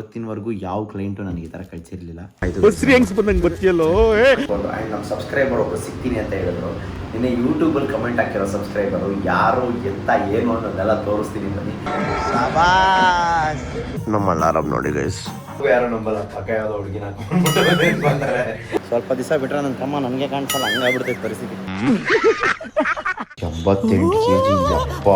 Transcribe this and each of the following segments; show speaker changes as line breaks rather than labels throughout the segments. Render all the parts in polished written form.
ಇವತ್ತಿನವರೆಗೂ ಯಾವ ಕ್ಲೈಂಟು ನನಗೆ ಈ ಥರ ಕಳಿಸಿರಲಿಲ್ಲ. ನಮ್ಮ ಸಬ್ಸ್ಕ್ರೈಬರ್ ಒಬ್ಬರು ಸಿಗ್ತೀನಿ ಅಂತ ಹೇಳಿದ್ರು. ನಿನ್ನೆ ಯೂಟ್ಯೂಬಲ್ಲಿ ಕಮೆಂಟ್ ಹಾಕಿರೋ ಸಬ್ಸ್ಕ್ರೈಬರು ಯಾರು ಎತ್ತ ಏನು ಅನ್ನೋದೆಲ್ಲ ತೋರಿಸ್ತೀನಿ ಬನ್ನಿ. ನಮ್ಮ ಅಲಾರಾಮ್ ನೋಡಿ ಗೈಸ್, ಯಾರು ನಂಬಲ್ಲ, ಪಕ್ಕ ಯಾವುದೋ ಹುಡುಗಿನ ಬಂದರೆ ಸ್ವಲ್ಪ ದಿವಸ ಬಿಟ್ರೆ ನನ್ನ ತಮ್ಮ ನನಗೆ ಕಾಣಿಸಲ್ಲ, ಹಂಗಾಗ್ಬಿಡ್ತೈತೆ ಪರಿಸ್ಥಿತಿ. 78 kg, ಯಪ್ಪ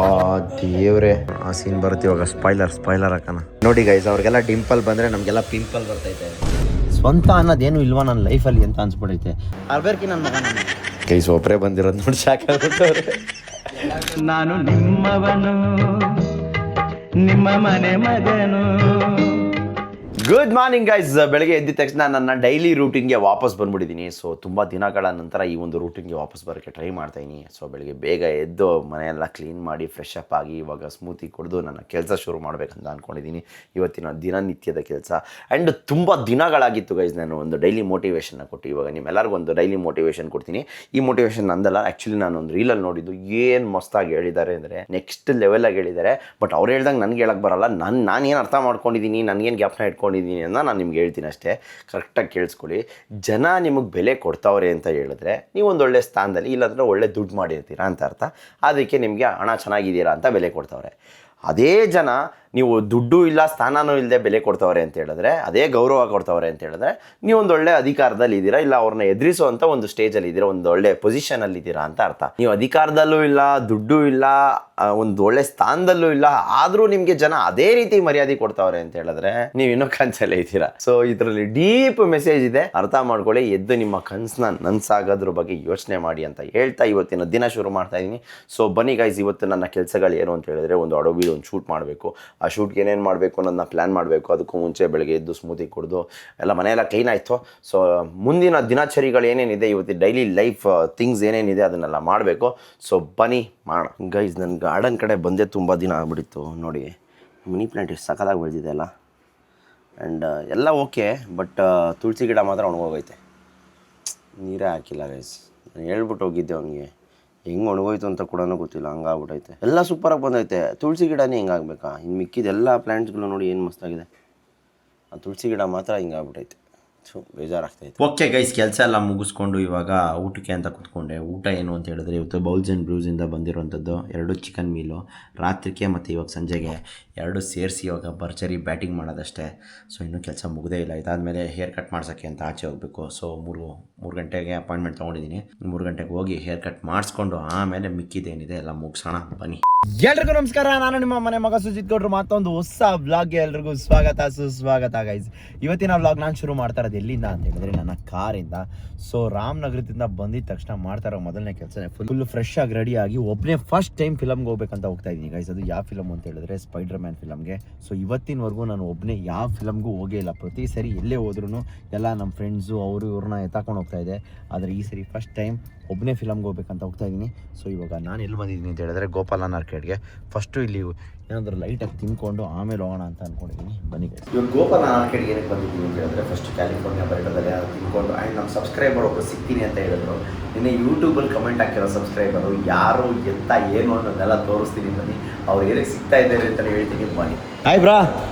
ದೇವ್ರೆ. ಆ ಸೀನ್ ಬರುತ್ತೆ ಇವಾಗ. ಸ್ಪಾಯ್ಲರ್ ಹಾಕೋಣ ನೋಡಿ ಗೈಸ್. ಅವ್ರಿಗೆಲ್ಲ ಡಿಂಪಲ್ ಬಂದರೆ ನಮಗೆಲ್ಲ ಪಿಂಪಲ್ ಬರ್ತೈತೆ. ಸ್ವಂತ ಅನ್ನೋದೇನು ಇಲ್ವಾ ನನ್ನ ಲೈಫಲ್ಲಿ ಅಂತ ಅನ್ಸ್ಬಿಡೈತೆ. ಅರ್ಬೇರ್ಕಿ ನನ್ನ ಮಗ ಗೈಸ್ ಒಬ್ಬರೇ ಬಂದಿರೋದು ನೋಡಿ ಸಾಕಾಗ್ಬಿಟ್ಟವ್ರೆ. ನಾನು ನಿಮ್ಮವನು, ನಿಮ್ಮ ಮನೆ ಮಗನು. Good morning guys. ಬೆಳಗ್ಗೆ ಎದ್ದ ತಕ್ಷಣ ನನ್ನ ಡೈಲಿ ರೂಟೀನ್ಗೆ ವಾಪಸ್ ಬಂದ್ಬಿಟ್ಟಿದ್ದೀನಿ. ಸೊ ತುಂಬ ದಿನಗಳ ನಂತರ ಈ ಒಂದು ರೂಟೀನ್ಗೆ ವಾಪಸ್ ಬರೋಕ್ಕೆ ಟ್ರೈ ಮಾಡ್ತಾಯಿದ್ದೀನಿ. ಸೊ ಬೆಳಗ್ಗೆ ಬೇಗ ಎದ್ದು ಮನೆಯೆಲ್ಲ ಕ್ಲೀನ್ ಮಾಡಿ ಫ್ರೆಶ್ ಅಪ್ ಆಗಿ ಇವಾಗ ಸ್ಮೂತಿ ಕುಡಿದು ನನ್ನ ಕೆಲಸ ಶುರು ಮಾಡಬೇಕಂತ ಅಂದ್ಕೊಂಡಿದ್ದೀನಿ. ಇವತ್ತಿನ ದಿನನಿತ್ಯದ ಕೆಲಸ. ಆ್ಯಂಡ್ ತುಂಬ ದಿನಗಳಾಗಿತ್ತು ಗೈಸ್ ನಾನು ಒಂದು ಡೈಲಿ ಮೋಟಿವೇಶನ್ನ ಕೊಟ್ಟು. ಇವಾಗ ನಿಮ್ಮೆಲ್ಲರಿಗೂ ಒಂದು ಡೈಲಿ ಮೋಟಿವೇಶನ್ ಕೊಡ್ತೀನಿ. ಈ ಮೋಟಿವೇಶನ್ ನಂದಲ್ಲ, ಆ್ಯಕ್ಚುಲಿ ನಾನು ಒಂದು ರೀಲಲ್ಲಿ ನೋಡಿದ್ದು. ಏನು ಮಸ್ತಾಗಿ ಹೇಳಿದ್ದಾರೆ ಅಂದರೆ ನೆಕ್ಸ್ಟ್ ಲೆವೆಲಾಗಿ ಹೇಳಿದ್ದಾರೆ. ಬಟ್ ಅವ್ರು ಹೇಳ್ದಂಗೆ ನನಗೆ ಹೇಳಕ್ಕೆ ಬರಲ್ಲ. ನಾನು ಏನು ಅರ್ಥ ಮಾಡ್ಕೊಂಡಿದ್ದೀನಿ, ನನಗೇನು ಜ್ಞಾಪನ ಇಟ್ಕೊಂಡಿದ್ದೀನಿ ಅಂತ ನಾನು ನಿಮ್ಗೆ ಹೇಳ್ತೀನಿ ಅಷ್ಟೇ. ಕರೆಕ್ಟಾಗಿ ಕೇಳಿಸ್ಕೊಳ್ಳಿ. ಜನ ನಿಮಗೆ ಬೆಲೆ ಕೊಡ್ತಾವ್ರೆ ಅಂತ ಹೇಳಿದ್ರೆ ನೀವು ಒಂದು ಒಳ್ಳೆ ಸ್ಥಾನದಲ್ಲಿ, ಇಲ್ಲಾಂದರೆ ಒಳ್ಳೆ ದುಡ್ಡು ಮಾಡಿರ್ತೀರಾ ಅಂತ ಅರ್ಥ. ಅದಕ್ಕೆ ನಿಮಗೆ ಹಣ ಚೆನ್ನಾಗಿದ್ದೀರಾ ಅಂತ ಬೆಲೆ ಕೊಡ್ತಾವ್ರೆ. ಅದೇ ಜನ ನೀವು ದುಡ್ಡು ಇಲ್ಲ ಸ್ಥಾನನೂ ಇಲ್ಲದೆ ಬೆಲೆ ಕೊಡ್ತಾವ್ರೆ ಅಂತ ಹೇಳಿದ್ರೆ, ಅದೇ ಗೌರವ ಕೊಡ್ತಾವ್ರೆ ಅಂತ ಹೇಳಿದ್ರೆ ನೀವು ಒಂದು ಒಳ್ಳೆ ಅಧಿಕಾರದಲ್ಲಿ ಇದ್ದೀರಾ, ಇಲ್ಲ ಅವ್ರನ್ನ ಎದುರಿಸುವಂಥ ಒಂದು ಸ್ಟೇಜಲ್ಲಿ ಇದ್ದೀರಾ, ಒಂದು ಒಳ್ಳೆ ಪೊಸಿಷನಲ್ಲಿ ಇದ್ದೀರಾ ಅಂತ ಅರ್ಥ. ನೀವು ಅಧಿಕಾರದಲ್ಲೂ ಇಲ್ಲ, ದುಡ್ಡು ಇಲ್ಲ, ಒಂದು ಒಳ್ಳೆ ಸ್ಥಾನದಲ್ಲೂ ಇಲ್ಲ, ಆದರೂ ನಿಮಗೆ ಜನ ಅದೇ ರೀತಿ ಮರ್ಯಾದೆ ಕೊಡ್ತಾವ್ರೆ ಅಂತ ಹೇಳಿದ್ರೆ ನೀವು ಇನ್ನೂ ಕನಸಲ್ಲೇ ಇದ್ದೀರಾ. ಸೊ ಇದರಲ್ಲಿ ಡೀಪ್ ಮೆಸೇಜ್ ಇದೆ, ಅರ್ಥ ಮಾಡ್ಕೊಳ್ಳಿ. ಎದ್ದು ನಿಮ್ಮ ಕನಸನ್ನ ನನ್ಸಾಗೋದ್ರ ಬಗ್ಗೆ ಯೋಚನೆ ಮಾಡಿ ಅಂತ ಹೇಳ್ತಾ ಇವತ್ತಿನ ದಿನ ಶುರು ಮಾಡ್ತಾ ಇದ್ದೀನಿ. ಸೊ ಬನ್ನಿ ಗೈಸ್, ಇವತ್ತು ನನ್ನ ಕೆಲಸಗಳು ಏನು ಅಂತ ಹೇಳಿದ್ರೆ, ಒಂದು ಅಡೋಬಿ ಒಂದು ಶೂಟ್ ಮಾಡಬೇಕು. ಆ ಶೂಟ್ಗೆ ಏನೇನು ಮಾಡಬೇಕು ಅನ್ನೋದನ್ನ ಪ್ಲ್ಯಾನ್ ಮಾಡಬೇಕು. ಅದಕ್ಕೂ ಮುಂಚೆ ಬೆಳಗ್ಗೆ ಎದ್ದು ಸ್ಮೂತಿ ಕುಡಿದು ಎಲ್ಲ ಮನೆಯೆಲ್ಲ ಕ್ಲೀನ್ ಆಯಿತು. ಸೊ ಮುಂದಿನ ದಿನಚರಿಗಳು ಏನೇನಿದೆ, ಇವತ್ತು ಡೈಲಿ ಲೈಫ್ ಥಿಂಗ್ಸ್ ಏನೇನಿದೆ ಅದನ್ನೆಲ್ಲ ಮಾಡಬೇಕು. ಸೊ ಬನ್ನಿ ಮಾಡೋಣ ಗೈಸ್. ನನ್ನ ಗಾರ್ಡನ್ ಕಡೆ ಬಂದೇ ತುಂಬ ದಿನ ಆಗ್ಬಿಟ್ಟಿತ್ತು. ನೋಡಿ ಮನಿ ಪ್ಲ್ಯಾಂಟ್ ಎಷ್ಟು ಸಖತ್ತಾಗಿ ಬೆಳೆದಿದೆ ಅಲ್ಲ. ಆ್ಯಂಡ್ ಎಲ್ಲ ಓಕೆ, ಬಟ್ ತುಳಸಿ ಗಿಡ ಮಾತ್ರ ಒಣಗೋಗೈತೆ. ನೀರೇ ಹಾಕಿಲ್ಲ ಗೈಸ್. ನಾನು ಹೇಳ್ಬಿಟ್ಟು ಹೋಗಿದ್ದೆ ಅವನಿಗೆ, ಹೆಂಗೆ ಒಣಗೋಯ್ತು ಅಂತ ಕೂಡ ಗೊತ್ತಿಲ್ಲ, ಹಂಗಾಗ್ಬಿಟ್ಟೈತೆ. ಎಲ್ಲ ಸೂಪರಾಗಿ ಬಂದೈತೆ. ತುಳಸಿ ಗಿಡನೇ ಹಿಂಗಾಗಬೇಕಾ? ಇನ್ನು ಮಿಕ್ಕಿದೆಲ್ಲ ಪ್ಲ್ಯಾಂಟ್ಸ್ಗಳು ನೋಡಿ ಏನು ಮಸ್ತಾಗಿದೆ. ಆ ತುಳಸಿ ಗಿಡ ಮಾತ್ರ ಹಿಂಗಾಗ್ಬಿಟ್ಟೈತೆ. ಬೇಜಾರಾಗ್ತೈತೆ. ಓಕೆ ಗೈಸ್, ಕೆಲಸ ಎಲ್ಲ ಮುಗಿಸ್ಕೊಂಡು ಇವಾಗ ಊಟಕ್ಕೆ ಅಂತ ಕೂತ್ಕೊಂಡೆ. ಊಟ ಏನು ಅಂತ ಹೇಳಿದ್ರೆ, ಇವತ್ತು ಬೌಲ್ಸ್ ಆ್ಯಂಡ್ ಬ್ರೂಸಿಂದ ಬಂದಿರೋಂಥದ್ದು 2 ಚಿಕನ್ ಮೀಲು ರಾತ್ರಿಗೆ ಮತ್ತು ಇವಾಗ ಸಂಜೆಗೆ 2 ಸೇರಿಸಿ ಇವಾಗ ಭರ್ಜರಿ ಬ್ಯಾಟಿಂಗ್ ಮಾಡೋದಷ್ಟೇ. ಸೊ ಇನ್ನೂ ಕೆಲಸ ಮುಗದೇ ಇಲ್ಲ. ಇದಾದಮೇಲೆ ಹೇರ್ ಕಟ್ ಮಾಡ್ಸೋಕ್ಕೆ ಅಂತ ಆಚೆ ಹೋಗಬೇಕು. ಸೊ 3 ಗಂಟೆಗೆ ಅಪಾಯಿಂಟ್ಮೆಂಟ್ ತೊಗೊಂಡಿದ್ದೀನಿ. 3 ಗಂಟೆಗೆ ಹೋಗಿ ಹೇರ್ ಕಟ್ ಮಾಡಿಸ್ಕೊಂಡು ಆಮೇಲೆ ಮಿಕ್ಕಿದೇನಿದೆ ಎಲ್ಲ ಮುಗಿಸೋಣ ಬನ್ನಿ. ಎಲ್ರಿಗೂ ನಮಸ್ಕಾರ. ನಾನು ನಿಮ್ಮ ಮನೆ ಮಗ ಸುಜಿತ್ ಗೌಡ್ರು. ಮತ್ತೊಂದು ಹೊಸ ವ್ಲಾಗ್ಗೆ ಎಲ್ರಿಗೂ ಸ್ವಾಗತ ಸುಸ್ವಾಗತ ಗೈಸ್. ಇವತ್ತಿನ ವ್ಲಾಗ್ ನಾನು ಶುರು ಮಾಡ್ತಾ ಇರೋದು ಎಲ್ಲಿಂದ ಅಂತ ಹೇಳಿದ್ರೆ ನನ್ನ ಕಾರಿಂದ. ಸೊ ರಾಮನಗರದಿಂದ ಬಂದಿದ್ದ ತಕ್ಷಣ ಮಾಡ್ತಾ ಇರೋ ಮೊದಲನೇ ಕೆಲಸ ಫುಲ್ ಫ್ರೆಶ್ ಆಗಿ ರೆಡಿ ಆಗಿ ಒಬ್ಬನೇ ಫಸ್ಟ್ ಟೈಮ್ ಫಿಲಮ್ಗೆ ಹೋಗ್ಬೇಕಂತ ಹೋಗ್ತಾ ಇದ್ದೀನಿ ಗೈಸ್. ಅದು ಯಾವ ಫಿಲಮ್ ಅಂತ ಹೇಳಿದ್ರೆ ಸ್ಪೈಡರ್ ಮ್ಯಾನ್ ಫಿಲಮ್ಗೆ. ಸೊ ಇವತ್ತಿನವರೆಗೂ ನಾನು ಒಬ್ಬನೇ ಯಾವ ಫಿಲಮ್ಗೂ ಹೋಗೇ ಇಲ್ಲ. ಪ್ರತಿ ಸರಿ ಎಲ್ಲೇ ಹೋದ್ರೂ ಎಲ್ಲ ನಮ್ಮ ಫ್ರೆಂಡ್ಸು ಅವರು ಇವ್ರನ್ನ ಎತ್ತಾಕೊಂಡು ಹೋಗ್ತಾ ಇದೆ. ಆದರೆ ಈ ಸರಿ ಫಸ್ಟ್ ಟೈಮ್ ಒಬ್ಬನೇ ಫಿಲಮ್ಗೆ ಹೋಗ್ಬೇಕಂತ ಹೋಗ್ತಾ ಇದ್ದೀನಿ. ಸೊ ಇವಾಗ ನಾನು ಎಲ್ಲಿ ಬಂದಿದ್ದೀನಿ ಅಂತ ಹೇಳಿದ್ರೆ ಗೋಪಾಲನ್ ಆರ್ಕೇಡ್ಗೆ. ಫಸ್ಟು ಇಲ್ಲಿ ಏನಾದರೂ ಲೈಟಾಗಿ ತಿನ್ಕೊಂಡು ಆಮೇಲೆ ಹೋಗೋಣ ಅಂತ ಅಂದ್ಕೊಂಡಿದ್ದೀನಿ. ಬನ್ನಿ ಗೈಸ್. ಇವಾಗ ಗೋಪಾಲನ್ ಆರ್ಕೇಡ್ಗೆ ಏನಕ್ಕೆ ಬಂದಿದ್ದೀನಿ ಅಂತ ಹೇಳಿದ್ರೆ, ಫಸ್ಟ್ ಕ್ಯಾಲಿಫೋರ್ನಿಯಾ ಬರೋದಲ್ಲೇ ತಿನ್ಕೊಂಡು. ಆ್ಯಂಡ್ ನಮ್ಮ ಸಬ್ಸ್ಕ್ರೈಬರ್ ಒಬ್ಬರು ಸಿಗ್ತೀನಿ ಅಂತ ಹೇಳಿದ್ರು. ನಿನ್ನೆ ಯೂಟ್ಯೂಬಲ್ಲಿ ಕಮೆಂಟ್ ಹಾಕಿರೋ ಸಬ್ಸ್ಕ್ರೈಬರು ಯಾರು ಎತ್ತ ಏನು ಅನ್ನೋದೆಲ್ಲ ತೋರಿಸ್ತೀನಿ ಬನ್ನಿ. ಅವ್ರು ಏನಕ್ಕೆ ಸಿಗ್ತಾ ಇದ್ದಾರೆ ಅಂತ ಹೇಳ್ತೀನಿ ಬನ್ನಿ. Hi bro,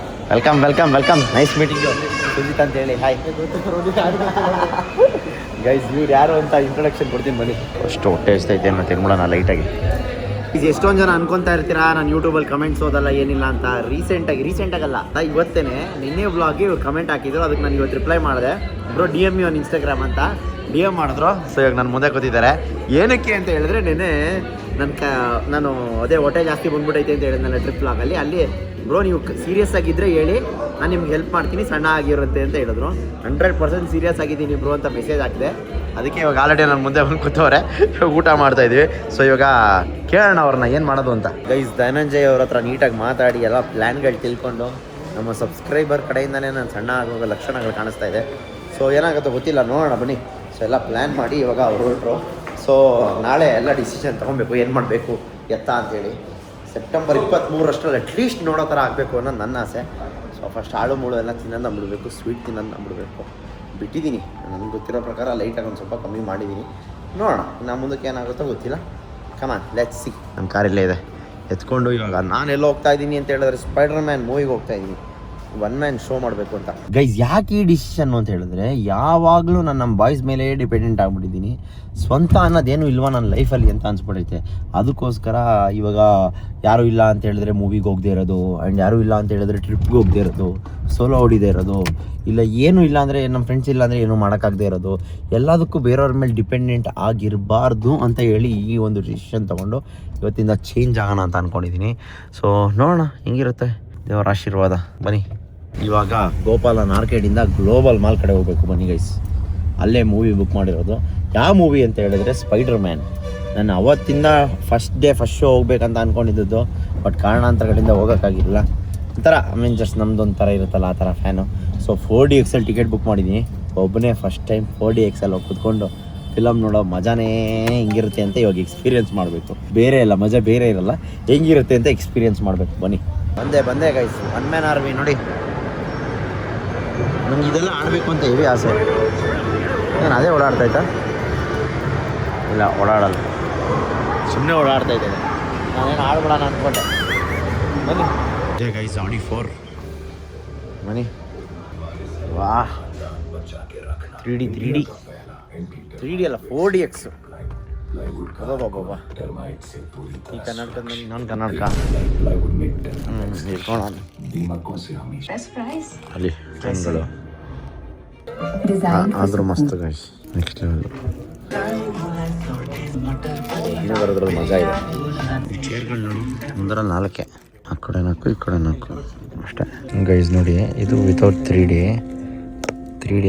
welcome. Nice meeting you. Sujith ಅಂತ ಹೇಳಿ ಹಾಯ್ ಗೈಸ್. ಇವ್ರು ಯಾರು ಅಂತ ಇಂಟ್ರೊಡಕ್ಷನ್ ಕೊಡ್ತೀನಿ ಬನ್ನಿ. ಅಷ್ಟು ಹೊಟ್ಟೆ ಎಷ್ಟೈತೆ ಅನ್ನೋ ತೆಗ್ಬಿಡೋಣ ಲೈಟಾಗಿ. ಇದು ಎಷ್ಟೊಂದು ಜನ ಅನ್ಕೊತಾ ಇರ್ತೀರಾ ನಾನು ಯೂಟ್ಯೂಬಲ್ಲಿ ಕಮೆಂಟ್ಸ್ ಓದಲ್ಲ ಏನಿಲ್ಲ ಅಂತ. ರೀಸೆಂಟಾಗಲ್ಲ, ಇವತ್ತೇನೆ ನಿನ್ನೆ ವ್ಲಾಗ್ಗೆ ಇವ್ರು ಕಮೆಂಟ್ ಹಾಕಿದ್ರು. ಅದಕ್ಕೆ ನಾನು ಇವತ್ತು ರಿಪ್ಲೈ ಮಾಡಿದೆ. Bro DM you on Instagram ಅಂತ DM ಮಾಡಿದ್ರು. ಸೊ ಇವಾಗ ನನ್ನ ಮುಂದೆ ಕೂತಿದ್ದಾರೆ. ಏನಕ್ಕೆ ಅಂತ ಹೇಳಿದ್ರೆ, ನೆನ್ನೆ ನಾನು ಅದೇ ಹೊಟ್ಟೆ ಜಾಸ್ತಿ ಬಂದ್ಬಿಟ್ಟೈತೆ ಅಂತ ಹೇಳಿದ್ನಲ್ಲ ಟ್ರಿಪ್ ವ್ಲಾಗಲ್ಲಿ. ಅಲ್ಲಿ ಬ್ರೋ ನೀವು ಸೀರಿಯಸ್ ಆಗಿದ್ದರೆ ಹೇಳಿ, ನಾನು ನಿಮ್ಗೆ ಹೆಲ್ಪ್ ಮಾಡ್ತೀನಿ, ಸಣ್ಣ ಆಗಿರುತ್ತೆ ಅಂತ ಹೇಳಿದ್ರು. 100% ಸೀರಿಯಸ್ ಆಗಿದ್ದೀನಿ ಬ್ರೋ ಅಂತ ಮೆಸೇಜ್ ಹಾಕಿದೆ. ಅದಕ್ಕೆ ಇವಾಗ ಆಲ್ರೆಡಿ ನನ್ನ ಮುಂದೆ ಬಂದು ಕೂತವ್ರೆ, ಊಟ ಮಾಡ್ತಾಯಿದ್ವಿ. ಸೊ ಇವಾಗ ಕೇಳೋಣ ಅವ್ರನ್ನ ಏನು ಮಾಡೋದು ಅಂತ. ಗೈಸ್ ಧನಂಜಯ್ ಅವ್ರ ಹತ್ರ ನೀಟಾಗಿ ಮಾತಾಡಿ ಎಲ್ಲ ಪ್ಲ್ಯಾನ್ಗಳು ತಿಳ್ಕೊಂಡು, ನಮ್ಮ ಸಬ್ಸ್ಕ್ರೈಬರ್ ಕಡೆಯಿಂದನೇ ನಾನು ಸಣ್ಣ ಆಗುವ ಲಕ್ಷಣಗಳು ಕಾಣಿಸ್ತಾ ಇದೆ. ಸೊ ಏನಾಗುತ್ತೋ ಗೊತ್ತಿಲ್ಲ, ನೋಡೋಣ ಬನ್ನಿ. ಸೊ ಎಲ್ಲ ಪ್ಲ್ಯಾನ್ ಮಾಡಿ ಇವಾಗ ಅವ್ರು ಹೊರಟರು. ಸೊ ನಾಳೆ ಎಲ್ಲ ಡಿಸಿಷನ್ ತೊಗೊಬೇಕು, ಏನು ಮಾಡಬೇಕು ಎತ್ತ ಅಂತೇಳಿ. ಸೆಪ್ಟೆಂಬರ್ 23 ಅಟ್ಲೀಸ್ಟ್ ನೋಡೋ ಥರ ಆಗಬೇಕು ಅನ್ನೋದು ನನ್ನ ಆಸೆ. ಸೊ ಫಸ್ಟ್ ಆಳು ಮೂಳು ಎಲ್ಲ ತಿನ್ನೋದು ಬಿಡಬೇಕು, ಸ್ವೀಟ್ ತಿನ್ನೋದು ಬಿಡಬೇಕು. ಬಿಟ್ಟಿದ್ದೀನಿ ನನಗೆ ಗೊತ್ತಿರೋ ಪ್ರಕಾರ, ಲೈಟಾಗಿ ಒಂದು ಸ್ವಲ್ಪ ಕಮ್ಮಿ ಮಾಡಿದ್ದೀನಿ. ನೋಡೋಣ ಇನ್ನು ಮುಂದಕ್ಕೆ ಏನಾಗುತ್ತೋ ಗೊತ್ತಿಲ್ಲ. Come on let's see. ನನ್ನ ಕಾರಿಲ್ಲೇ ಇದೆ, ಎತ್ಕೊಂಡು ಇವಾಗ ನಾನೆಲ್ಲ ಹೋಗ್ತಾ ಇದ್ದೀನಿ ಅಂತ ಹೇಳಿದ್ರೆ ಸ್ಪೈಡರ್ ಮ್ಯಾನ್ ಮೂವಿಗೆ ಹೋಗ್ತಾ ಇದ್ದೀನಿ. ಒನ್ ಮ್ಯಾನ್ ಶೋ ಮಾಡಬೇಕು ಅಂತ. ಗೈಸ್ ಯಾಕೆ ಈ ಡಿಸಿಷನ್ ಅಂತ ಹೇಳಿದ್ರೆ, ಯಾವಾಗಲೂ ನಾನು ನಮ್ಮ ಬಾಯ್ಸ್ ಮೇಲೆ ಡಿಪೆಂಡೆಂಟ್ ಆಗ್ಬಿಟ್ಟಿದ್ದೀನಿ. ಸ್ವಂತ ಅನ್ನೋದೇನು ಇಲ್ವಾ ನನ್ನ ಲೈಫಲ್ಲಿ ಅಂತ ಅನ್ಸ್ಬಿಟ್ಟೈತೆ. ಅದಕ್ಕೋಸ್ಕರ ಇವಾಗ ಯಾರೂ ಇಲ್ಲ ಅಂತ ಹೇಳಿದ್ರೆ ಮೂವಿಗೆ ಹೋಗದೆ ಇರೋದು, ಆ್ಯಂಡ್ ಯಾರೂ ಇಲ್ಲ ಅಂತ ಹೇಳಿದ್ರೆ ಟ್ರಿಪ್ಗೆ ಹೋಗದೆ ಇರೋದು, ಸೋಲೋ ಹೊಡಿದೆ ಇರೋದು, ಇಲ್ಲ ಏನೂ ಇಲ್ಲ ಅಂದರೆ ನಮ್ಮ ಫ್ರೆಂಡ್ಸ್ ಇಲ್ಲ ಅಂದರೆ ಏನೂ ಮಾಡೋಕ್ಕಾಗದೇ ಇರೋದು, ಎಲ್ಲದಕ್ಕೂ ಬೇರೆಯವ್ರ ಮೇಲೆ ಡಿಪೆಂಡೆಂಟ್ ಆಗಿರಬಾರ್ದು ಅಂತ ಹೇಳಿ ಈ ಒಂದು ಡಿಸಿಷನ್ ತೊಗೊಂಡು ಇವತ್ತಿಂದ ಚೇಂಜ್ ಆಗೋಣ ಅಂತ ಅಂದ್ಕೊಂಡಿದ್ದೀನಿ. ಸೊ ನೋಡೋಣ ಹೆಂಗಿರುತ್ತೆ, ದೇವರ ಆಶೀರ್ವಾದ. ಬನ್ನಿ ಇವಾಗ ಗೋಪಾಲನ್ ಆರ್ಕೇಡಿಂದ ಗ್ಲೋಬಲ್ ಮಾಲ್ ಕಡೆ ಹೋಗ್ಬೇಕು. ಬನ್ನಿ ಗೈಸ್, ಅಲ್ಲೇ ಮೂವಿ ಬುಕ್ ಮಾಡಿರೋದು. ಯಾವ ಮೂವಿ ಅಂತ ಹೇಳಿದ್ರೆ ಸ್ಪೈಡರ್ ಮ್ಯಾನ್. ನಾನು ಅವತ್ತಿಂದ ಫಸ್ಟ್ ಶೋ ಹೋಗ್ಬೇಕಂತ ಅಂದ್ಕೊಂಡಿದ್ದು, ಬಟ್ ಕಾರಣಾಂತರಗಳಿಂದ ಹೋಗೋಕ್ಕಾಗಿಲ್ಲ. ಒಂಥರ ಅವೆಂಜರ್ಸ್ ನಮ್ದೊಂಥರ ಇರುತ್ತಲ್ಲ ಆ ಥರ fan. So 4DXL ticket book ಮಾಡಿದ್ದೀನಿ. ಒಬ್ಬನೇ ಫಸ್ಟ್ ಟೈಮ್ 4DXL ಹೋಗಿ ಕೂತ್ಕೊಂಡು ಫಿಲಮ್ ನೋಡೋ ಮಜಾನೇ ಹೆಂಗಿರುತ್ತೆ ಅಂತ ಇವಾಗ ಎಕ್ಸ್ಪೀರಿಯೆನ್ಸ್ ಮಾಡಬೇಕು. ಬೇರೆ ಇಲ್ಲ, ಮಜಾ ಬೇರೆ ಇರಲ್ಲ, ಹೆಂಗಿರುತ್ತೆ ಅಂತ ಎಕ್ಸ್ಪೀರಿಯೆನ್ಸ್ ಮಾಡಬೇಕು. ಬನ್ನಿ ಬಂದೆ ಗೈಸ್, ಒನ್ ಮ್ಯಾನ್ ಆರ್ಮಿ. ನೋಡಿ ನನಗೆ ಇದೆಲ್ಲ ಆಡಬೇಕು ಅಂತ ಹೆವಿ ಆಸೆ. ನಾನು ಅದೇ ಓಡಾಡ್ತಾಯ್ತಾ? ಇಲ್ಲ, ಓಡಾಡಲ್ಲ, ಸುಮ್ಮನೆ ಓಡಾಡ್ತಾ ಇದ್ದೇನೆ. ನಾನೇನು ಆಡ್ಬಿಡೋಣ ಅಂದ್ಕೊಂಡೆ. ಬನ್ನಿ ಗೈಸ್, Audi 4 ಬನ್ನಿ. ವಾ 3D ಅಲ್ಲ 4DX. ಬಾಬಾ ಈ ಕರ್ನಾಟಕದ ಇನ್ನೊಂದು ಕರ್ನಾಟಕ ಇಟ್ಕೋಣ ಅಲ್ಲಿ ಫ್ರೆಂಡ್ಗಳು. ಆದರೂ ಮಸ್ತ್ ಗೈಸ್, ನೆಕ್ಸ್ಟ್ ಲೆವೆಲ್. ಇನ್ನೂ ಬರೋದ್ರಲ್ಲಿ ಮಜಾ ಇದೆ. ಈ ಚೇರ್ಗಳು ನೋಡಿ, ಮುಂದರಲ್ಲಿ 4, ಆ ಕಡೆ 4, ಈ ಕಡೆ 4 ಅಷ್ಟೇ ಗೈಸ್. ನೋಡಿ ಇದು ವಿತೌಟ್ 3D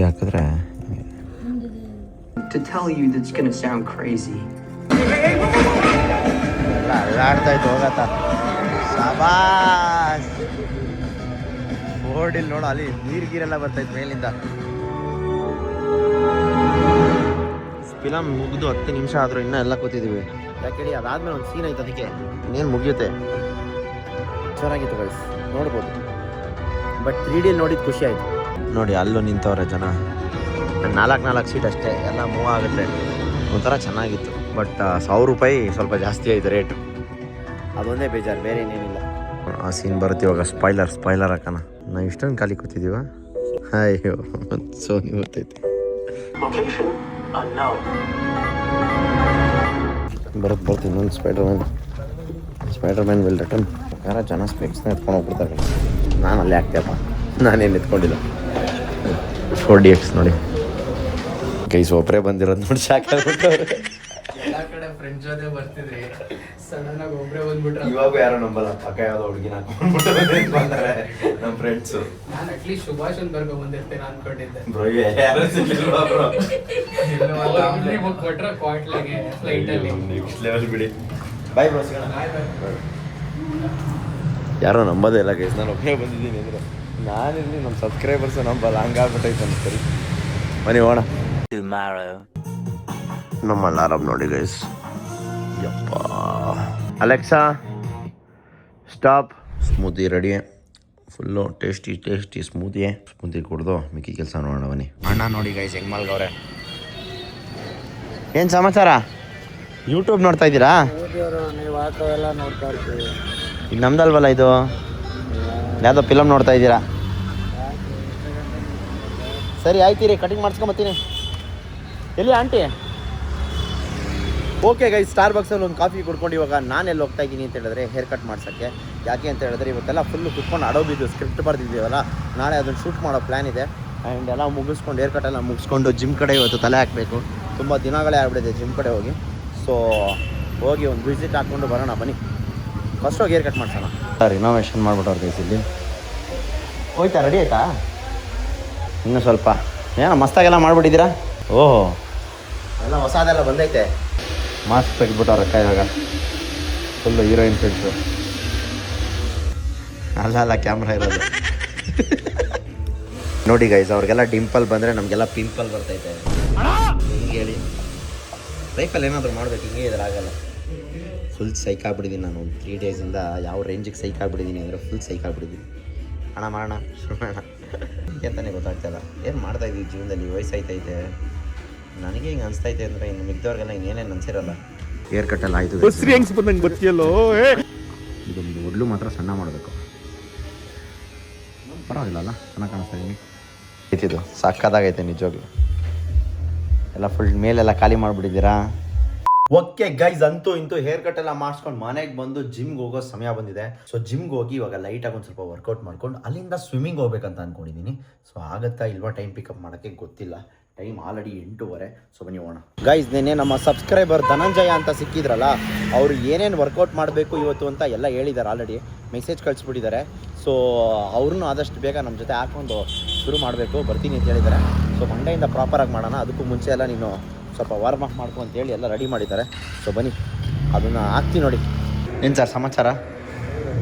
ಹಾಕಿದ್ರೆ
To tell you that's gonna sound crazy.
ಎಲ್ಲ ಆಡ್ತಾ ಇತ್ತು ಹೋಗತ್ತ. ಸಾಬಾಸ್ ಬೋರ್ಡ್ ಇಲ್ಲಿ ನೋಡು, ಅಲ್ಲಿ ನೀರೆಲ್ಲ ಬರ್ತಾಯಿತ್ತು ಮೇಲಿಂದ. ಫಿಲಮ್ ಮುಗಿದು 10 ನಿಮಿಷ ಆದರೂ ಇನ್ನೂ ಎಲ್ಲ ಕೂತಿದ್ದೀವಿ. ಯಾಕೆ ಅದಾದ್ಮೇಲೆ ಒಂದು ಸೀನ್ ಐತೆ, ಅದಕ್ಕೆ ಇನ್ನೇನು ಮುಗಿಯುತ್ತೆ. ಚೆನ್ನಾಗಿತ್ತು ಗೈಸ್, ನೋಡ್ಬೋದು. ಬಟ್ 3D ನೋಡಿದ್ದು ಖುಷಿ ಆಯಿತು. ನೋಡಿ ಅಲ್ಲೂ ನಿಂತವ್ರೆ ಜನ. 4 ಸೀಟ್ ಅಷ್ಟೇ, ಎಲ್ಲ ಮೂವ್ ಆಗುತ್ತೆ. ಒಂಥರ ಚೆನ್ನಾಗಿತ್ತು. ಬಟ್ 1000 ರೂಪಾಯಿ ಸ್ವಲ್ಪ ಜಾಸ್ತಿ ಆಯಿತು ರೇಟು. ಅದೊಂದೇ ಬೇಜಾರು, ಬೇರೆ ಏನೇನಿಲ್ಲ. ಆ ಸೀನ್ ಬರುತ್ತೆ ಇವಾಗ. ಸ್ಪಾಯ್ಲರ್ ಹಾಕೋಣ. ನಾವು ಇಷ್ಟೊಂದು ಖಾಲಿ ಕೂತಿದ್ದೀವ? ಅಯ್ಯೋ ಸೋನಿ ಗೊತ್ತೈತೆ. ಬರುತ್ತೆ ಇನ್ನೊಂದು ಸ್ಪೈಡರ್ ಮ್ಯಾನ್ ವಿಲ್ ರಿಟರ್ನ್. ಯಾರ ಜನ ಸ್ಪೆಕ್ಸ್ನ ಎತ್ಕೊಂಡು ಹೋಗ್ಬಿಡ್ತಾರೆ. ನಾನು ಅಲ್ಲೇ ಆಗ್ತೇಪ್ಪ, ನಾನೇನು ಎತ್ಕೊಂಡಿಲ್ಲ. 4DX ನೋಡಿ ಗೈಸ್, ಒಬ್ಬರೇ ಬಂದಿರೋದು ನೋಡಿ ಸಾಕಾಗ್ಬಿಟ್ಟವ್ರೆ.
ಎಲ್ಲ ಕಡೆ ಫ್ರೆಂಡ್ಸ್ ಜೊತೆ ಬರ್ತಿದ್ರಿ, ಸಡನ್ ಆಗಿ ಒಬ್ಬರೇ ಬಂದ್ಬಿಟ್ರೆ
ಇವಾಗ ಯಾರು ನಂಬಲ್ಲ. ಪಕ್ಕ ಯಾವ್ದೋ ಹುಡುಗಿನ ಬಂದರೆ ನಮ್ಮ ಫ್ರೆಂಡ್ಸು.
ನಾನು ಅಟ್ಲೀಸ್ಟ್ ಸುಭಾಷನ್ ಬರ್ಕೊ ಬಂದಿರ್ತೇನೆ ಅನ್ಕೊಂಡಿದ್ದೆ. ಬುಕ್ ಕೊಟ್ರೆ ಕ್ವಾಟ್ಲಾಗೆ ಫ್ಲೈಟಲ್ಲಿ.
ನೆಕ್ಸ್ಟ್ ಲೆವೆಲ್ ಬಿಡಿ. ಬಾಯ್ ಬ್ರೋ, ಸಿಗೋಣ. ಯಾರೋ ನಂಬೋದೇ ಇಲ್ಲ ಗೈಸ್, ನಾನು ಒಬ್ಬನೇ ಬಂದಿದ್ದೀನಿ ಅಂದರೆ. ನಾನಿರಲಿ ನಮ್ಮ ಸಬ್ಸ್ಕ್ರೈಬರ್ಸು ನಂಬಲ್ಲ, ಹಂಗಾಗ್ಬಿಟ್ಟೈತೆ ಅನ್ಸರಿ. ಬನ್ನಿ ಹೋಣ. ನಮ್ಮ ಅಲಾರಾಮ್ ನೋಡಿ ಗೈಸ್. ಯಪ್ಪ Alexa stop. Smoothie ready, full tasty smoothie ಕುಡ್ದು ಮಿಕ್ಕಿ ಕೆಲಸ ನೋಡೋಣ ಬನ್ನಿ. ಅಣ್ಣ ನೋಡಿ ಗೈಸ್ ಹೆಂಗೆ ಮಲ್ಗವ್ರೆ. ಏನು ಸಮಾಚಾರ? ಯೂಟ್ಯೂಬ್ ನೋಡ್ತಾ ಇದ್ದೀರಾ? ಇದು ನಮ್ದಲ್ವಲ್ಲ, ಇದು ಯಾವುದೋ ಫಿಲಮ್ ನೋಡ್ತಾ ಇದ್ದೀರಾ? ಸರಿ ಆಯ್ತೀರಿ, ಕಟಿಂಗ್ ಮಾಡಿಸ್ಕೊಂಬತ್ತೀನಿ. ಎಲ್ಲಿ ಆಂಟಿ? ಓಕೆ ಗೈಸ್, ಸ್ಟಾರ್ಬಕ್ಸಲ್ಲಿ ಒಂದು ಕಾಫಿ ಕುಡ್ಕೊಂಡು ಇವಾಗ ನಾನೆಲ್ಲಿ ಹೋಗ್ತಾ ಇದ್ದೀನಿ ಅಂತ ಹೇಳಿದ್ರೆ ಹೇರ್ ಕಟ್ ಮಾಡ್ಸೋಕ್ಕೆ. ಯಾಕೆ ಅಂತ ಹೇಳಿದ್ರೆ ಇವತ್ತೆಲ್ಲ ಫುಲ್ಲು ಕುತ್ಕೊಂಡು ಅಡೋಬಿದ್ದು ಸ್ಕ್ರಿಪ್ಟ್ ಬರ್ದಿದ್ದೀವಲ್ಲ, ನಾಳೆ ಅದನ್ನು ಶೂಟ್ ಮಾಡೋ ಪ್ಲ್ಯಾನ್ ಇದೆ. ಆ್ಯಂಡ್ ಎಲ್ಲ ಮುಗಿಸ್ಕೊಂಡು ಹೇರ್ ಕಟ್ ಎಲ್ಲ ಮುಗಿಸ್ಕೊಂಡು ಜಿಮ್ ಕಡೆ ಇವತ್ತು ತಲೆ ಹಾಕಬೇಕು. ತುಂಬ ದಿನಗಳೇ ಆಗ್ಬಿಟ್ಟಿದೆ ಜಿಮ್ ಕಡೆ ಹೋಗಿ. ಸೊ ಹೋಗಿ ಒಂದು ವಿಸಿಟ್ ಹಾಕ್ಕೊಂಡು ಬರೋಣ ಬನ್ನಿ. ಫಸ್ಟ್ ಹೋಗಿ ಹೇರ್ ಕಟ್ ಮಾಡ್ಸೋಣ. ರಿನೋವೇಷನ್ ಮಾಡ್ಬಿಟ್ಟವ್ರು ಗೈಸ್ ಇಲ್ಲಿ. ಹೋಯ್ತಾ? ರೆಡಿ ಆಯ್ತಾ? ಇನ್ನೂ ಸ್ವಲ್ಪ ಏನೋ ಮಸ್ತಾಗೆಲ್ಲ ಮಾಡಿಬಿಟ್ಟಿದ್ದೀರಾ? ಓಹೋ, ಎಲ್ಲ ಹೊಸದೆಲ್ಲ ಬಂದೈತೆ. ಮಾಸ್ಕ್ ತೆಗೆದ್ಬಿಟ್ಟವ್ರೆ ಇವಾಗ ಫುಲ್ಲು ಹೀರೋಯಿನ್ ಫಿಟ್ಸು. ಅಲ್ಲ ಕ್ಯಾಮ್ರಾ ಇರೋದು. ನೋಡಿ ಗೈಸ್, ಅವ್ರಿಗೆಲ್ಲ ಡಿಂಪಲ್ ಬಂದರೆ ನಮಗೆಲ್ಲ ಪಿಂಪಲ್ ಬರ್ತೈತೆ. ಹಿಂಗೆ ಹೇಳಿ ಲೈಫಲ್ಲಿ ಏನಾದರೂ ಮಾಡ್ಬೇಕು, ಹಿಂಗೆ ಇದ್ರಾಗಲ್ಲ. ಫುಲ್ ಸೈಕ್ ಆಗ್ಬಿಟ್ಟಿದ್ದೀನಿ ನಾನು. ಒಂದು 3 ಡೇಸಿಂದ ಯಾವ ರೇಂಜಿಗೆ ಸೈಕ್ ಆಗ್ಬಿಟ್ಟಿದ್ದೀನಿ ಅಂದರೆ ಫುಲ್ ಸೈಕ್ ಆಗ್ಬಿಟ್ಟಿದ್ದೀನಿ. ಹಣ ಮಾಡೋಣ ಅಂತಲೇ ಗೊತ್ತಾಗ್ತಾಯಿಲ್ಲ. ಏನು ಮಾಡ್ತಾಯಿದ್ದೀವಿ ಜೀವನದಲ್ಲಿ, ವಯಸ್ಸಾಯ್ತೈತೆ. ನನಗೆ ಹಿಂಗೆ ಅನಿಸ್ತೈತೆ ಅಂದರೆ ಇನ್ನು ಮಿಗ್ದವ್ರಿಗೆಲ್ಲ ಇನ್ನೇನೇನು ಅನಿಸಿರಲ್ಲ. ಹೇರ್ ಕಟ್ಟೆಲ್ಲ ಆಯಿತು. ಇದೊಂದು ಒಡ್ಲು ಮಾತ್ರ ಸಣ್ಣ ಮಾಡಬೇಕು. ಪರವಾಗಿಲ್ಲ ಅಲ್ಲ, ಚೆನ್ನಾಗಿ ಕಾಣಿಸ್ತಾ ಇದೀನಿ. ಇದು ಸಕ್ಕತ್ತಾಗೈತೆ ನಿಜವಾಗ್ಲು. ಎಲ್ಲ ಫುಲ್ ಮೇಲೆಲ್ಲ ಖಾಲಿ ಮಾಡಿಬಿಟ್ಟಿದ್ದೀರಾ. ಓಕೆ ಗೈಸ್, ಅಂತೂ ಇಂತೂ ಹೇರ್ ಕಟ್ ಎಲ್ಲ ಮಾಡಿಸ್ಕೊಂಡು ಮನೆಗೆ ಬಂದು ಜಿಮ್ಗೆ ಹೋಗೋ ಸಮಯ ಬಂದಿದೆ. ಸೊ ಜಿಮ್ಗೆ ಹೋಗಿ ಇವಾಗ ಲೈಟಾಗಿ ಒಂದು ಸ್ವಲ್ಪ ವರ್ಕೌಟ್ ಮಾಡ್ಕೊಂಡು ಅಲ್ಲಿಂದ ಸ್ವಿಮ್ಮಿಂಗ್ ಹೋಗ್ಬೇಕಂತ ಅಂದ್ಕೊಂಡಿದ್ದೀನಿ. ಸೊ ಆಗುತ್ತಾ ಇಲ್ವಾ ಟೈಮ್ ಪಿಕಪ್ ಮಾಡೋಕ್ಕೆ ಗೊತ್ತಿಲ್ಲ. Time already 8:15. ಸೊ ಬನ್ನಿ ಹೋಗೋಣ. ಗೈಸ್, ನೆನ್ನೆ ನಮ್ಮ ಸಬ್ಸ್ಕ್ರೈಬರ್ ಧನಂಜಯ ಅಂತ ಸಿಕ್ಕಿದ್ರಲ್ಲ, ಅವರು ಏನೇನು ವರ್ಕೌಟ್ ಮಾಡಬೇಕು ಇವತ್ತು ಅಂತ ಎಲ್ಲ ಹೇಳಿದ್ದಾರೆ. Already message ಕಳಿಸ್ಬಿಟ್ಟಿದ್ದಾರೆ. ಸೊ ಅವ್ರನ್ನೂ ಆದಷ್ಟು ಬೇಗ ನಮ್ಮ ಜೊತೆ ಹಾಕ್ಕೊಂಡು ಶುರು ಮಾಡಬೇಕು, ಬರ್ತೀನಿ ಅಂತ ಹೇಳಿದ್ದಾರೆ. ಸೊ ಮಂಡೆಯಿಂದ ಪ್ರಾಪರಾಗಿ ಮಾಡೋಣ. ಅದಕ್ಕೂ ಮುಂಚೆ ಎಲ್ಲ ನೀನು ಸ್ವಲ್ಪ ವಾರ್ಮ್ ಅಪ್ ಮಾಡ್ಕೊ ಅಂತೇಳಿ ಎಲ್ಲ ರೆಡಿ ಮಾಡಿದ್ದಾರೆ. ಸೊ ಬನ್ನಿ ಅದನ್ನು ಹಾಕ್ತೀನಿ ನೋಡಿ. ಏನು ಸರ್ ಸಮಾಚಾರ?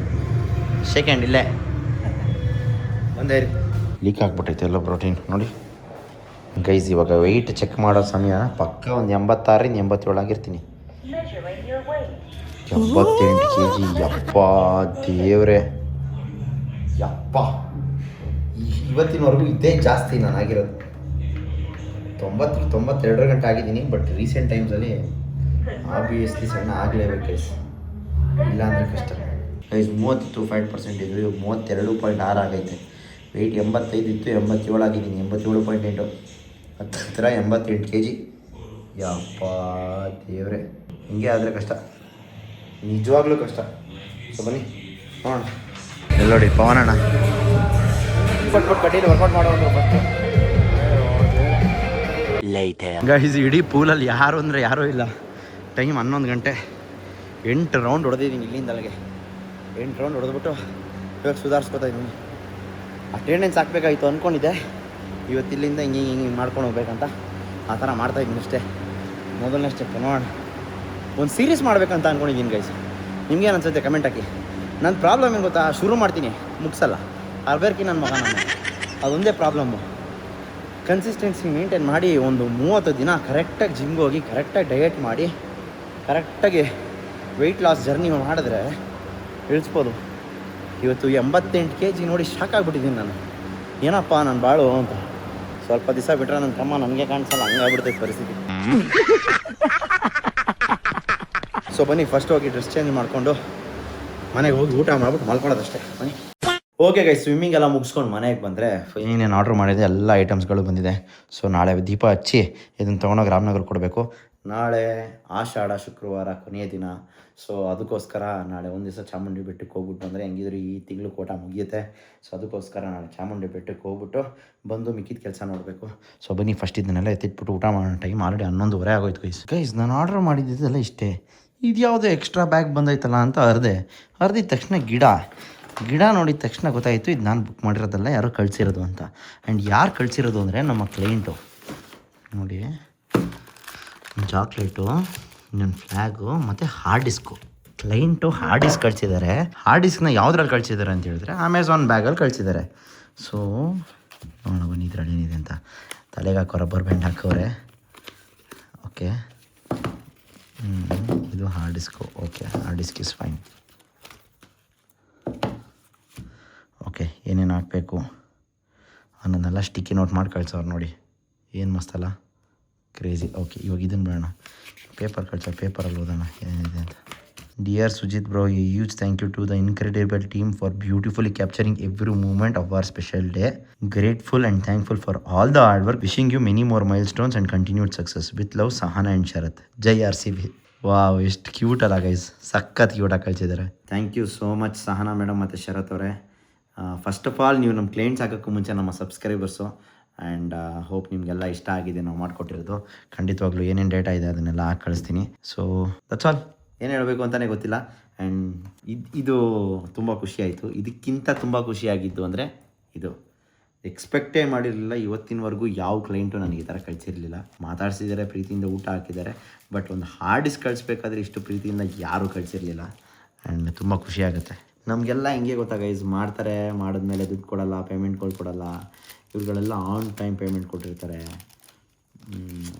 ಸೆಕೆಂಡ್ ಇಲ್ಲೇ ಒಂದೇ ಲೀಕ್ ಆಗಿಬಿಟ್ಟೈತೆ ಎಲ್ಲ ಪ್ರೋಟೀನ್ ನೋಡಿ. ಗೈಸ್, ಇವಾಗ ವೆಯ್ಟ್ ಚೆಕ್ ಮಾಡೋ ಸಮಯ ಪಕ್ಕ ಒಂದು 86ರಿಂದ 87 ಆಗಿರ್ತೀನಿ. 78 kg. ಯಪ್ಪ ದೇವ್ರೆ, ಯಪ್ಪ. ಇವತ್ತಿನವರೆಗೂ ಇದೇ ಜಾಸ್ತಿ ನಾನು ಆಗಿರೋದು. 92 ಗಂಟೆ ಆಗಿದ್ದೀನಿ. ಬಟ್ ರೀಸೆಂಟ್ ಟೈಮ್ಸಲ್ಲಿ ಆಬ್ವಿಯಸ್ಲಿ ಸಣ್ಣ ಆಗಲೇಬೇಕು ಗೈಸ್, ಇಲ್ಲಾಂದರೆ ಕಷ್ಟ. ಗೈಸ್ 32% ಇದ್ರು, ಇವಾಗ 32.6 ಆಗೈತೆ. ವೆಯ್ಟ್ 85 ಇತ್ತು, 87 ಆಗಿದ್ದೀನಿ. 87.8 ಹತ್ತಿರ 88 kg. ಯಪ್ಪ ದೇವ್ರೆ, ಹಿಂಗೆ ಆದರೆ ಕಷ್ಟ, ನಿಜವಾಗ್ಲೂ ಕಷ್ಟ. ಸೊ ಬನ್ನಿ ನೋಡೋಣ. ಎಲ್ಲ ನೋಡಿ ಪವನಣ್ಣ ಬಟ್ ಕಡ್ಡಿಲಿ ವರ್ಕೌಟ್ ಮಾಡೋದು ಫಸ್ಟ್. ಗೈಸ್, ಇಡೀ ಪೂಲಲ್ಲಿ ಯಾರು ಅಂದರೆ ಯಾರೂ ಇಲ್ಲ. ಟೈಮ್ 11 ಗಂಟೆ. 8 ರೌಂಡ್ ಹೊಡೆದಿದ್ದೀನಿ ಇಲ್ಲಿಂದಲ್ಲಿಗೆ. 8 ರೌಂಡ್ ಹೊಡೆದ್ಬಿಟ್ಟು ಇವಾಗ ಸುಧಾರಿಸ್ಕೊತಾ ಇದ್ದೀನಿ. ಅಟೆಂಡೆನ್ಸ್ ಹಾಕ್ಬೇಕಾಗಿತ್ತು ಅಂದ್ಕೊಂಡಿದ್ದೆ. ಇವತ್ತು ಇಲ್ಲಿಂದ ಹಿಂಗೆ ಮಾಡ್ಕೊಂಡು ಹೋಗ್ಬೇಕಂತ ಆ ಥರ ಮಾಡ್ತಾಯಿದ್ದೀನಿ ಅಷ್ಟೇ. ಮೊದಲನೇ ಸ್ಟೆಪ್ ನೋಡೋಣ. ಒಂದು ಸೀರೀಸ್ ಮಾಡಬೇಕಂತ ಅಂದ್ಕೊಂಡಿದ್ದೀನಿ ಗೈಸ್. ನಿಮ್ಗೇನು ಅನ್ಸುತ್ತೆ ಕಮೆಂಟ್ ಹಾಕಿ. ನನ್ನ ಪ್ರಾಬ್ಲಮ್ ಏನು ಗೊತ್ತಾ, ಶುರು ಮಾಡ್ತೀನಿ ಮುಗಿಸಲ್ಲ. ಅರ್ಬೇರ್ಕಿ ನನ್ನ ಮಗ ನಾನು, ಅದೊಂದೇ ಪ್ರಾಬ್ಲಮ್ಮು. ಕನ್ಸಿಸ್ಟೆನ್ಸಿ ಮೇಂಟೈನ್ ಮಾಡಿ ಒಂದು 30 ದಿನ ಕರೆಕ್ಟಾಗಿ ಜಿಮ್ಗೆ ಹೋಗಿ ಕರೆಕ್ಟಾಗಿ ಡಯಟ್ ಮಾಡಿ ಕರೆಕ್ಟಾಗಿ ವೆಯ್ಟ್ ಲಾಸ್ ಜರ್ನಿ ಮಾಡಿದ್ರೆ ಇಳಿಸ್ಬೋದು. ಇವತ್ತು 88 kg ನೋಡಿ ಶಾಕ್ ಆಗಿಬಿಟ್ಟಿದ್ದೀನಿ ನಾನು. ಏನಪ್ಪ ನಾನು ಬಾಳು ಅಂತ. ಸ್ವಲ್ಪ ದಿವಸ ಬಿಟ್ಟರೆ ನನ್ನ ತಮ್ಮ ನನಗೆ ಕಾಣಿಸಲ್ಲ, ಹಂಗಾಗ್ಬಿಡ್ತೈತೆ ಪರಿಸ್ಥಿತಿ. ಸೊ ಬನ್ನಿ ಫಸ್ಟ್ ಹೋಗಿ ಡ್ರೆಸ್ ಚೇಂಜ್ ಮಾಡಿಕೊಂಡು ಮನೆಗೆ ಹೋಗಿ ಊಟ ಮಾಡ್ಬಿಟ್ಟು ಮಲ್ಕೊಳ್ಳೋದಷ್ಟೇ. ಬನ್ನಿ. ಓಕೆ ಗೈಸ್, ಸ್ವಿಮ್ಮಿಂಗ್ ಎಲ್ಲ ಮುಗಿಸ್ಕೊಂಡು ಮನೆಗೆ ಬಂದರೆ ಏನೇನು ಆರ್ಡ್ರ್ ಮಾಡಿದೆ ಎಲ್ಲ ಐಟಮ್ಸ್ಗಳು ಬಂದಿದೆ. ಸೊ ನಾಳೆ ದೀಪ ಹಚ್ಚಿ ಇದನ್ನು ತೊಗೊಂಡೋಗಿ ರಾಮನಗರ ಕೊಡಬೇಕು. ನಾಳೆ ಆಷಾಢ ಶುಕ್ರವಾರ ಕೊನೆಯ ದಿನ. ಸೊ ಅದಕ್ಕೋಸ್ಕರ ನಾಳೆ ಒಂದು ದಿವಸ ಚಾಮುಂಡಿ ಬೆಟ್ಟಕ್ಕೆ ಹೋಗ್ಬಿಟ್ಟು ಬಂದರೆ ಹೆಂಗಿದ್ರು ಈ ತಿಂಗಳು ಕೋಟ ಮುಗಿಯುತ್ತೆ. ಸೊ ಅದಕ್ಕೋಸ್ಕರ ನಾಳೆ ಚಾಮುಂಡಿ ಬೆಟ್ಟಕ್ಕೆ ಹೋಗ್ಬಿಟ್ಟು ಬಂದು ಮಿಕ್ಕಿದ ಕೆಲಸ ನೋಡಬೇಕು. ಸೊ ಬನ್ನಿ ಫಸ್ಟ್ ಇದನ್ನೆಲ್ಲ ಎತ್ತಿಟ್ಬಿಟ್ಟು ಊಟ ಮಾಡೋಣ. ಟೈಮ್ ಆಲ್ರೆಡಿ 11:30 ಆಗೋಯ್ತು ಗೈಸ್. ನಾನು ಆರ್ಡ್ರ್ ಮಾಡಿದ್ದೆಲ್ಲ ಇಷ್ಟೇ. ಇದು ಯಾವುದೋ ಎಕ್ಸ್ಟ್ರಾ ಬ್ಯಾಗ್ ಬಂದೈತಲ್ಲ ಅಂತ ಅರ್ದಿದ ತಕ್ಷಣ ಗಿಡ ನೋಡಿದ ತಕ್ಷಣ ಗೊತ್ತಾಯಿತು ಇದು ನಾನು ಬುಕ್ ಮಾಡಿರೋದಲ್ಲ, ಯಾರೋ ಕಳಿಸಿರೋದು ಅಂತ. ಆ್ಯಂಡ್ ಯಾರು ಕಳಿಸಿರೋದು ಅಂದರೆ ನಮ್ಮ ಕ್ಲೈಂಟು. ನೋಡಿ, ಚಾಕ್ಲೇಟು, ನನ್ನ ಫ್ಲ್ಯಾಗು ಮತ್ತು hard disk. Client hard disk ಕಳಿಸಿದ್ದಾರೆ. ಹಾರ್ಡ್ ಡಿಸ್ಕ್ನ ಯಾವುದ್ರಲ್ಲಿ ಕಳಿಸಿದ್ದಾರೆ ಅಂತ ಹೇಳಿದ್ರೆ ಅಮೆಝಾನ್ ಬ್ಯಾಗಲ್ಲಿ ಕಳಿಸಿದ್ದಾರೆ. ಸೊ ನೋಡೋಣ ಬನ್ನಿ ಇದರಲ್ಲಿ ಏನಿದೆ ಅಂತ. ತಲೆಗೆ ಹಾಕೋ ರಬ್ಬರ್ ಬ್ಯಾಂಡ್ ಹಾಕೋರೆ. ಓಕೆ, ಇದು hard disk. Okay, hard disk is fine. Okay, ಏನೇನು ಹಾಕಬೇಕು ಅನ್ನೋದನ್ನೆಲ್ಲ ಸ್ಟಿಕ್ಕಿ ನೋಟ್ ಮಾಡಿ ಕಳ್ಸೋರು ನೋಡಿ. ಏನು ಮಸ್ತಲ್ಲ, ಕ್ರೇಜಿ. ಓಕೆ, ಇವಾಗ ಇದನ್ನು ಬೇಡ, ಪೇಪರ್ ಕಳ್ಸೋ, ಪೇಪರಲ್ಲಿ ಓದೋಣ ಏನಿದೆ ಅಂತ. Dear Sujith bro, a huge thank you to the incredible team for beautifully capturing every moment of our special day. Grateful and thankful for all the hard work. Wishing you many more milestone and continued success. With love, Sahana and Sharath. ಜೈ RCB. Wow, ಎಷ್ಟು cute ಅಲ್ಲ guys, ಸಖತ್ ಕ್ಯೂಟಾಗಿ ಕಳಿಸಿದ್ದಾರೆ. Thank you so much Sahana madam ಮತ್ತು ಶರತ್ ಅವರೇ. First of all ನೀವು ನಮ್ಮ ಕ್ಲೈಂಟ್ಸ್ ಆಗೋಕ್ಕೂ ಮುಂಚೆ ನಮ್ಮ ಸಬ್ಸ್ಕ್ರೈಬರ್ಸು. ಆ್ಯಂಡ್ ಹೋಪ್ ನಿಮಗೆಲ್ಲ ಇಷ್ಟ ಆಗಿದೆ ನಾವು ಮಾಡಿಕೊಟ್ಟಿರೋದು. ಖಂಡಿತವಾಗ್ಲೂ ಏನೇನು ಡೇಟಾ ಇದೆ ಅದನ್ನೆಲ್ಲ ಹಾಕಿ ಕಳಿಸ್ತೀನಿ. So that's all. ಏನು ಹೇಳಬೇಕು ಅಂತಲೇ ಗೊತ್ತಿಲ್ಲ. ಆ್ಯಂಡ್ ಇದು ತುಂಬ ಖುಷಿಯಾಯಿತು. ಇದಕ್ಕಿಂತ ತುಂಬ ಖುಷಿಯಾಗಿದ್ದು ಅಂದರೆ ಇದು ಎಕ್ಸ್ಪೆಕ್ಟೇ ಮಾಡಿರಲಿಲ್ಲ. ಇವತ್ತಿನವರೆಗೂ ಯಾವ ಕ್ಲೈಂಟು ನನಗೆ ಈ ಥರ ಕಳಿಸಿರಲಿಲ್ಲ. ಮಾತಾಡ್ಸಿದ್ದಾರೆ, ಪ್ರೀತಿಯಿಂದ ಊಟ ಹಾಕಿದ್ದಾರೆ. ಬಟ್ ಒಂದು ಹಾರ್ಡ್ ಡಿಸ್ಕ್ ಕಳಿಸ್ಬೇಕಾದ್ರೆ ಇಷ್ಟು ಪ್ರೀತಿಯಿಂದ ಯಾರೂ ಕಳಿಸಿರಲಿಲ್ಲ. ಆ್ಯಂಡ್ ತುಂಬ ಖುಷಿಯಾಗುತ್ತೆ. ನಮಗೆಲ್ಲ ಹೆಂಗೆ ಗೊತ್ತಾ ಗೈಸ್, ಮಾಡ್ತಾರೆ, ಮಾಡಿದ್ಮೇಲೆ ದುಡ್ಡು ಕೊಡಲ್ಲ, ಪೇಮೆಂಟ್ಗಳು ಕೊಡಲ್ಲ. ಇವುಗಳೆಲ್ಲ ಆನ್ ಟೈಮ್ ಪೇಮೆಂಟ್ ಕೊಟ್ಟಿರ್ತಾರೆ.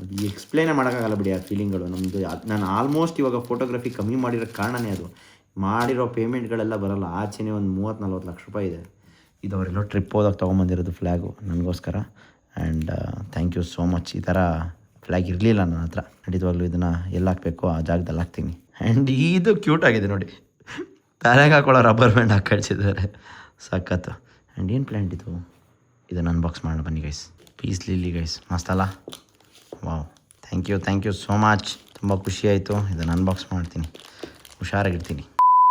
ಅದು ಎಕ್ಸ್ಪ್ಲೇನೇ ಮಾಡೋಕ್ಕಾಗಲ್ಲ ಬಿಡಿ ಆ ಫೀಲಿಂಗ್ಗಳು ನಮ್ಮದು. ನಾನು ಆಲ್ಮೋಸ್ಟ್ ಇವಾಗ ಫೋಟೋಗ್ರಫಿ ಕಮ್ಮಿ ಮಾಡಿರೋ ಕಾರಣನೇ ಅದು. ಮಾಡಿರೋ ಪೇಮೆಂಟ್ಗಳೆಲ್ಲ ಬರೋಲ್ಲ. ಆಚೆನೇ ಒಂದು 30-40 ಲಕ್ಷ ರೂಪಾಯಿ ಇದೆ. ಇದು ಅವರೆಲ್ಲೋ ಟ್ರಿಪ್ ಹೋದಾಗ ತೊಗೊಂಬಂದಿರೋದು ಫ್ಲ್ಯಾಗು ನನಗೋಸ್ಕರ. And thank you so much. ಈ ಥರ ಫ್ಲ್ಯಾಗ್ ಇರಲಿಲ್ಲ ನನ್ನ ಹತ್ರ. ಖಂಡಿತವಾಗ್ಲೂ ಇದನ್ನು ಎಲ್ಲಿ ಹಾಕಬೇಕು ಆ ಜಾಗದಲ್ಲಿ ಹಾಕ್ತೀನಿ. ಆ್ಯಂಡ್ ಇದು ಕ್ಯೂಟ್ ಆಗಿದೆ ನೋಡಿ, ತಲೆಗೆ ಹಾಕೊಳ್ಳೋ ರಬ್ಬರ್ ಬ್ಯಾಂಡ್ ಹಾಕಿ ಕಳಿಸಿದ್ದಾರೆ, ಸಖತ್ತು. ಆ್ಯಂಡ್ ಏನು ಪ್ಲ್ಯಾಂಟ್ ಇದನ್ನು ಅನ್ಬಾಕ್ಸ್ ಮಾಡೋಣ ಬನ್ನಿ ಗೈಸ್. ಪೀಸ್ ಲಿಲ್ಲಿ ಗೈಸ್, ಮಸ್ತಲ್ಲ? Wow, thank you so much. ತುಂಬ ಖುಷಿ ಆಯಿತು. ಇದನ್ನು ಅನ್ಬಾಕ್ಸ್ ಮಾಡ್ತೀನಿ, ಹುಷಾರಾಗಿರ್ತೀನಿ.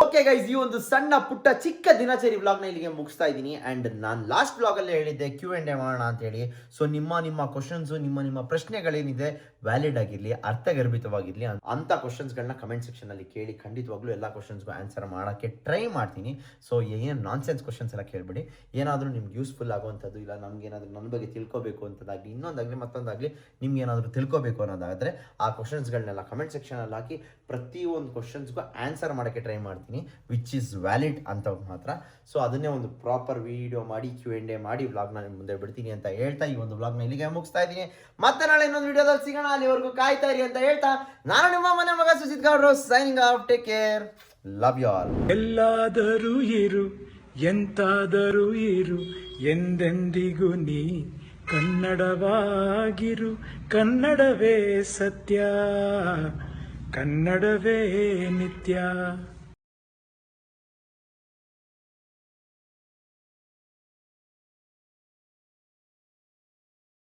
ಓಕೆ ಗೈಸ್, ಈ ಒಂದು ಸಣ್ಣ ಪುಟ್ಟ ಚಿಕ್ಕ ದಿನಚರಿ ವ್ಲಾಗ್ನ ಇಲ್ಲಿಗೆ ಮುಗಿಸ್ತಾ ಇದ್ದೀನಿ. ಆ್ಯಂಡ್ ನಾನು ಲಾಸ್ಟ್ ವ್ಲಾಗಲ್ಲೇ ಹೇಳಿದ್ದೆ Q&A ಮಾಡೋಣ ಅಂತೇಳಿ. ಸೊ ನಿಮ್ಮ ಕ್ವಶನ್ಸು, ನಿಮ್ಮ ಪ್ರಶ್ನೆಗಳೇನಿದೆ ವ್ಯಾಲಿಡ್ ಆಗಿರಲಿ, ಅರ್ಥಗರ್ಭಿತವಾಗಿರಲಿ ಅಂಥ ಕ್ವಶನ್ಸ್ಗಳನ್ನ ಕಮೆಂಟ್ ಸೆಕ್ಷನಲ್ಲಿ ಕೇಳಿ. ಖಂಡಿತವಾಗ್ಲೂ ಎಲ್ಲ ಕ್ವಶನ್ಸ್ಗೂ ಆನ್ಸರ್ ಮಾಡೋಕ್ಕೆ ಟ್ರೈ ಮಾಡ್ತೀನಿ. ಸೊ ಏನು ನಾನ್ಸೆನ್ಸ್ ಕ್ವಶನ್ಸ್ ಎಲ್ಲ ಕೇಳಬೇಡಿ. ಏನಾದರೂ ನಿಮ್ಗೆ ಯೂಸ್ಫುಲ್ ಆಗುವಂಥದ್ದು, ಇಲ್ಲ ನಮಗೇನಾದರೂ ನನ್ನ ಬಗ್ಗೆ ತಿಳ್ಕೊಬೇಕು ಅಂತದಾಗಲಿ, ಇನ್ನೊಂದಾಗಲಿ ಮತ್ತೊಂದಾಗಲಿ ನಿಮ್ಗೆ ಏನಾದರೂ ತಿಳ್ಕೊಬೇಕು ಅನ್ನೋದಾದರೆ ಆ ಕ್ವಶನ್ಸ್ಗಳನ್ನೆಲ್ಲ ಕಮೆಂಟ್ ಸೆಕ್ಷನಲ್ಲಿ ಹಾಕಿ ಪ್ರತಿಯೊಂದು ಕ್ವಶನ್ಸ್ಗೂ ಆನ್ಸರ್ ಮಾಡೋಕ್ಕೆ ಟ್ರೈ ಮಾಡ್ತೀನಿ, ವಿಚ್ ಈಸ್ ವ್ಯಾಲಿಡ್ ಅಂತ ಮಾತ್ರ. ಸೊ ಅದನ್ನೇ ಒಂದು ಪ್ರಾಪರ್ ವಿಡಿಯೋ ಮಾಡಿ Q&A ಮಾಡಿ ವ್ಲಾಗ್ನ ನಿಮ್ಮ ಮುಂದೆ ಬಿಡ್ತೀನಿ ಅಂತ ಹೇಳ್ತಾ ಈ ಒಂದು ವ್ಲಾಗ್ನ ಇಲ್ಲಿಗೆ ಮುಗಿಸ್ತಾ ಇದ್ದೀನಿ. ಮತ್ತೆ ನಾಳೆ ಇನ್ನೊಂದು ವಿಡಿಯೋದಲ್ಲಿ ಸಿಗೋಣ. ಅಲ್ಲಿವರೆಗೂ ಕಾಯ್ತಾ ಇರಿ ಅಂತ ಹೇಳ್ತಾ ನಾನು ನಿಮ್ಮ ಮನೆ ಮಗ ಸುಜಿತ್ ಗೌಡ್ರು signing off. Take care, love you all.
ಎಲ್ಲಾದರೂ ಇರು, ಎಂತಾದರೂ ಇರು, ಎಂದೆಂದಿಗೂ ನೀ ಕನ್ನಡವಾಗಿರು. ಕನ್ನಡವೇ ಸತ್ಯ, ಕನ್ನಡವೇ ನಿತ್ಯ.